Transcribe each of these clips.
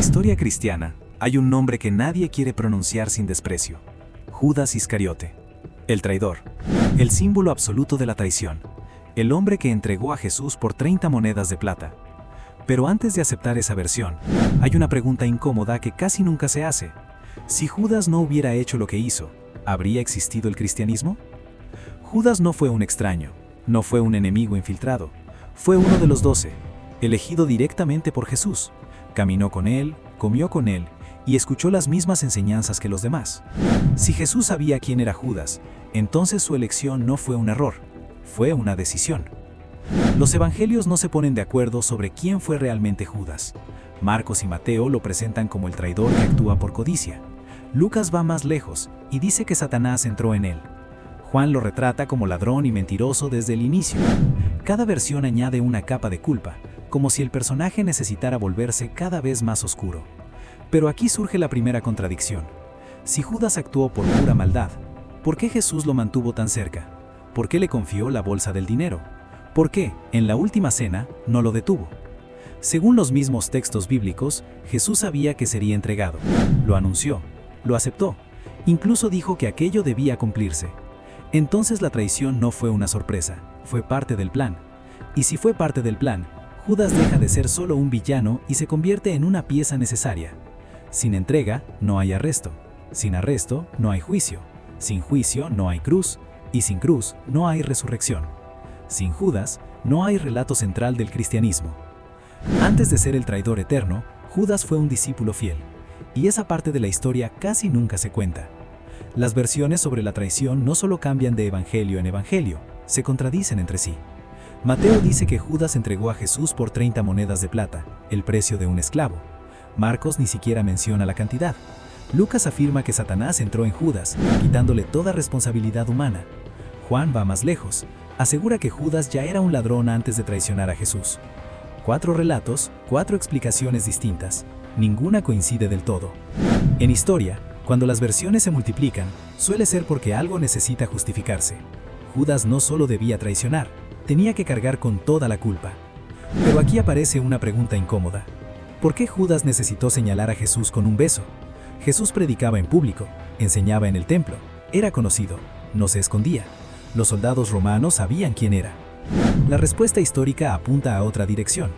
historia cristiana hay un nombre que nadie quiere pronunciar sin desprecio: Judas Iscariote, el traidor, el símbolo absoluto de la traición, el hombre que entregó a Jesús por 30 monedas de plata. Pero antes de aceptar esa versión, hay una pregunta incómoda que casi nunca se hace. Si Judas no hubiera hecho lo que hizo, ¿habría existido el cristianismo? Judas no fue un extraño, no fue un enemigo infiltrado, fue uno de los 12, elegido directamente por Jesús. Caminó con él, comió con él y escuchó las mismas enseñanzas que los demás. Si Jesús sabía quién era Judas, entonces su elección no fue un error, fue una decisión. Los evangelios no se ponen de acuerdo sobre quién fue realmente Judas. Marcos y Mateo lo presentan como el traidor que actúa por codicia. Lucas va más lejos y dice que Satanás entró en él. Juan lo retrata como ladrón y mentiroso desde el inicio. Cada versión añade una capa de culpa, como si el personaje necesitara volverse cada vez más oscuro. Pero aquí surge la primera contradicción. Si Judas actuó por pura maldad, ¿por qué Jesús lo mantuvo tan cerca? ¿Por qué le confió la bolsa del dinero? ¿Por qué, en la última cena, no lo detuvo? Según los mismos textos bíblicos, Jesús sabía que sería entregado. Lo anunció, lo aceptó, incluso dijo que aquello debía cumplirse. Entonces la traición no fue una sorpresa, fue parte del plan. Y si fue parte del plan, Judas deja de ser solo un villano y se convierte en una pieza necesaria. Sin entrega, no hay arresto. Sin arresto, no hay juicio. Sin juicio, no hay cruz. Y sin cruz, no hay resurrección. Sin Judas, no hay relato central del cristianismo. Antes de ser el traidor eterno, Judas fue un discípulo fiel. Y esa parte de la historia casi nunca se cuenta. Las versiones sobre la traición no solo cambian de evangelio en evangelio, se contradicen entre sí. Mateo dice que Judas entregó a Jesús por 30 monedas de plata, el precio de un esclavo. Marcos ni siquiera menciona la cantidad. Lucas afirma que Satanás entró en Judas, quitándole toda responsabilidad humana. Juan va más lejos, asegura que Judas ya era un ladrón antes de traicionar a Jesús. 4 relatos, 4 explicaciones distintas. Ninguna coincide del todo. En historia, cuando las versiones se multiplican, suele ser porque algo necesita justificarse. Judas no solo debía traicionar, tenía que cargar con toda la culpa. Pero aquí aparece una pregunta incómoda. ¿Por qué Judas necesitó señalar a Jesús con un beso? Jesús predicaba en público, enseñaba en el templo, era conocido, no se escondía. Los soldados romanos sabían quién era. La respuesta histórica apunta a otra dirección.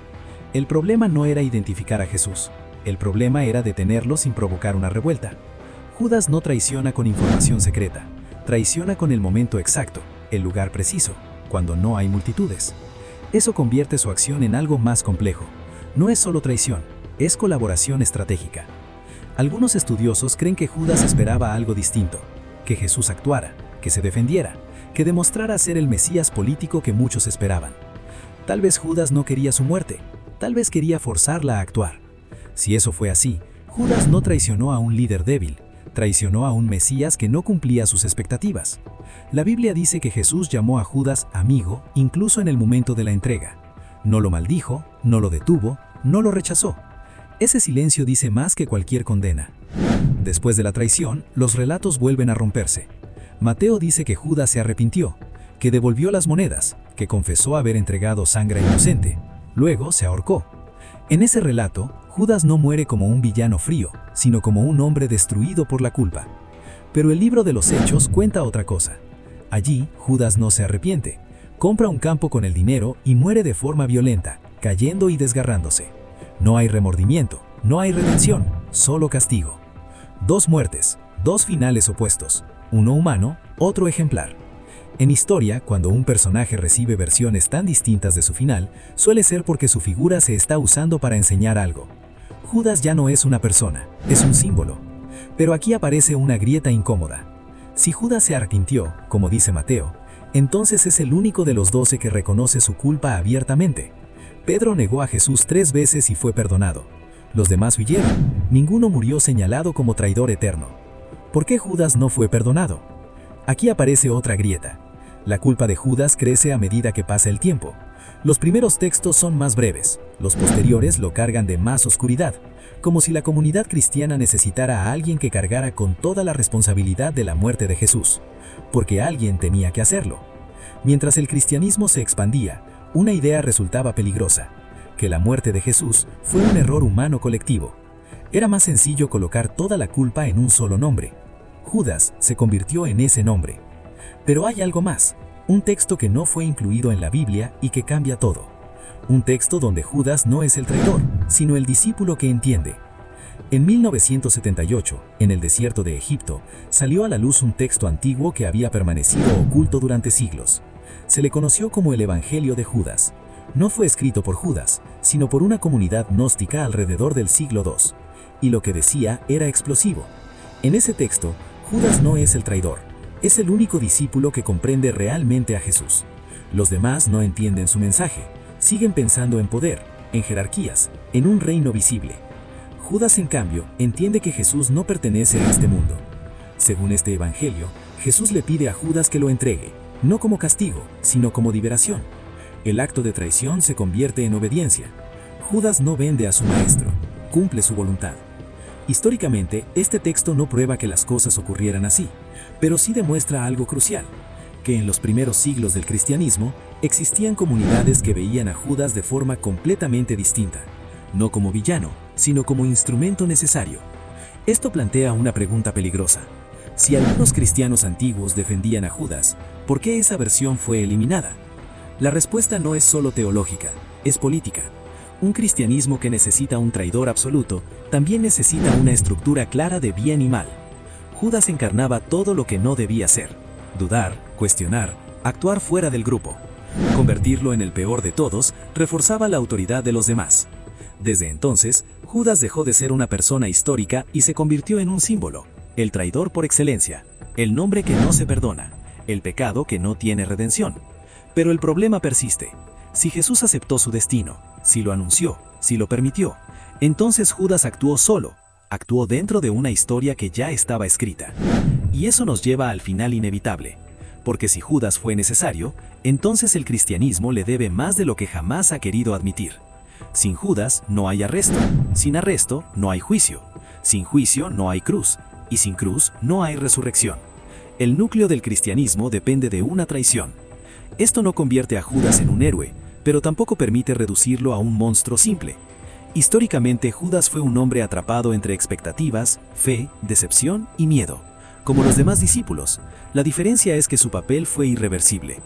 El problema no era identificar a Jesús, el problema era detenerlo sin provocar una revuelta. Judas no traiciona con información secreta, traiciona con el momento exacto, el lugar preciso, cuando no hay multitudes. Eso convierte su acción en algo más complejo. No es solo traición, es colaboración estratégica. Algunos estudiosos creen que Judas esperaba algo distinto, que Jesús actuara, que se defendiera, que demostrara ser el Mesías político que muchos esperaban. Tal vez Judas no quería su muerte, tal vez quería forzarla a actuar. Si eso fue así, Judas no traicionó a un líder débil, traicionó a un Mesías que no cumplía sus expectativas. La Biblia dice que Jesús llamó a Judas amigo incluso en el momento de la entrega. No lo maldijo, no lo detuvo, no lo rechazó. Ese silencio dice más que cualquier condena. Después de la traición, los relatos vuelven a romperse. Mateo dice que Judas se arrepintió, que devolvió las monedas, que confesó haber entregado sangre inocente. Luego se ahorcó. En ese relato, Judas no muere como un villano frío, sino como un hombre destruido por la culpa. Pero el libro de los Hechos cuenta otra cosa. Allí, Judas no se arrepiente. Compra un campo con el dinero y muere de forma violenta, cayendo y desgarrándose. No hay remordimiento, no hay redención, solo castigo. 2 muertes, 2 finales opuestos, uno humano, otro ejemplar. En historia, cuando un personaje recibe versiones tan distintas de su final, suele ser porque su figura se está usando para enseñar algo. Judas ya no es una persona, es un símbolo. Pero aquí aparece una grieta incómoda. Si Judas se arrepintió, como dice Mateo, entonces es el único de los 12 que reconoce su culpa abiertamente. Pedro negó a Jesús 3 veces y fue perdonado. Los demás huyeron, ninguno murió señalado como traidor eterno. ¿Por qué Judas no fue perdonado? Aquí aparece otra grieta. La culpa de Judas crece a medida que pasa el tiempo. Los primeros textos son más breves, los posteriores lo cargan de más oscuridad, como si la comunidad cristiana necesitara a alguien que cargara con toda la responsabilidad de la muerte de Jesús, porque alguien tenía que hacerlo. Mientras el cristianismo se expandía, una idea resultaba peligrosa, que la muerte de Jesús fue un error humano colectivo. Era más sencillo colocar toda la culpa en un solo nombre. Judas se convirtió en ese nombre. Pero hay algo más, un texto que no fue incluido en la Biblia y que cambia todo. Un texto donde Judas no es el traidor, sino el discípulo que entiende. En 1978, en el desierto de Egipto, salió a la luz un texto antiguo que había permanecido oculto durante siglos. Se le conoció como el Evangelio de Judas. No fue escrito por Judas, sino por una comunidad gnóstica alrededor del siglo II. Y lo que decía era explosivo. En ese texto, Judas no es el traidor, es el único discípulo que comprende realmente a Jesús. Los demás no entienden su mensaje, siguen pensando en poder, en jerarquías, en un reino visible. Judas, en cambio, entiende que Jesús no pertenece a este mundo. Según este evangelio, Jesús le pide a Judas que lo entregue, no como castigo, sino como liberación. El acto de traición se convierte en obediencia. Judas no vende a su maestro, cumple su voluntad. Históricamente, este texto no prueba que las cosas ocurrieran así, pero sí demuestra algo crucial, que en los primeros siglos del cristianismo existían comunidades que veían a Judas de forma completamente distinta, no como villano, sino como instrumento necesario. Esto plantea una pregunta peligrosa. Si algunos cristianos antiguos defendían a Judas, ¿por qué esa versión fue eliminada? La respuesta no es solo teológica, es política. Un cristianismo que necesita un traidor absoluto también necesita una estructura clara de bien y mal. Judas encarnaba todo lo que no debía ser: dudar, cuestionar, actuar fuera del grupo. Convertirlo en el peor de todos reforzaba la autoridad de los demás. Desde entonces, Judas dejó de ser una persona histórica y se convirtió en un símbolo, el traidor por excelencia, el nombre que no se perdona, el pecado que no tiene redención. Pero el problema persiste. Si Jesús aceptó su destino, si lo anunció, si lo permitió, entonces Judas actuó solo, actuó dentro de una historia que ya estaba escrita. Y eso nos lleva al final inevitable, porque si Judas fue necesario, entonces el cristianismo le debe más de lo que jamás ha querido admitir. Sin Judas no hay arresto, sin arresto no hay juicio, sin juicio no hay cruz, y sin cruz no hay resurrección. El núcleo del cristianismo depende de una traición. Esto no convierte a Judas en un héroe, pero tampoco permite reducirlo a un monstruo simple. Históricamente, Judas fue un hombre atrapado entre expectativas, fe, decepción y miedo. Como los demás discípulos, la diferencia es que su papel fue irreversible.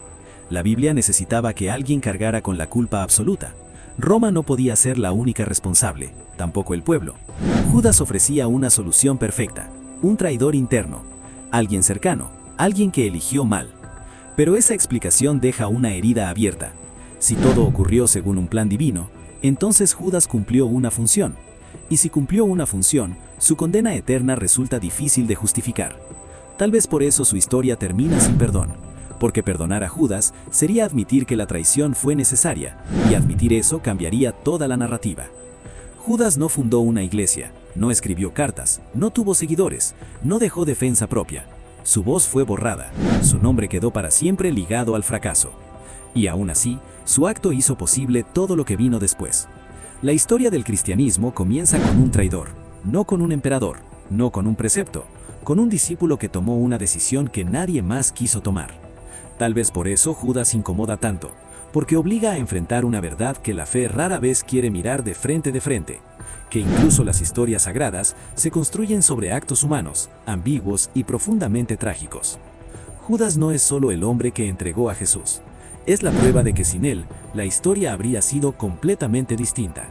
La Biblia necesitaba que alguien cargara con la culpa absoluta. Roma no podía ser la única responsable, tampoco el pueblo. Judas ofrecía una solución perfecta, un traidor interno, alguien cercano, alguien que eligió mal. Pero esa explicación deja una herida abierta. Si todo ocurrió según un plan divino, entonces Judas cumplió una función. Y si cumplió una función, su condena eterna resulta difícil de justificar. Tal vez por eso su historia termina sin perdón, porque perdonar a Judas sería admitir que la traición fue necesaria, y admitir eso cambiaría toda la narrativa. Judas no fundó una iglesia, no escribió cartas, no tuvo seguidores, no dejó defensa propia. Su voz fue borrada, su nombre quedó para siempre ligado al fracaso. Y aún así, su acto hizo posible todo lo que vino después. La historia del cristianismo comienza con un traidor, no con un emperador, no con un precepto, con un discípulo que tomó una decisión que nadie más quiso tomar. Tal vez por eso Judas incomoda tanto, porque obliga a enfrentar una verdad que la fe rara vez quiere mirar de frente, que incluso las historias sagradas se construyen sobre actos humanos, ambiguos y profundamente trágicos. Judas no es solo el hombre que entregó a Jesús, es la prueba de que sin él, la historia habría sido completamente distinta.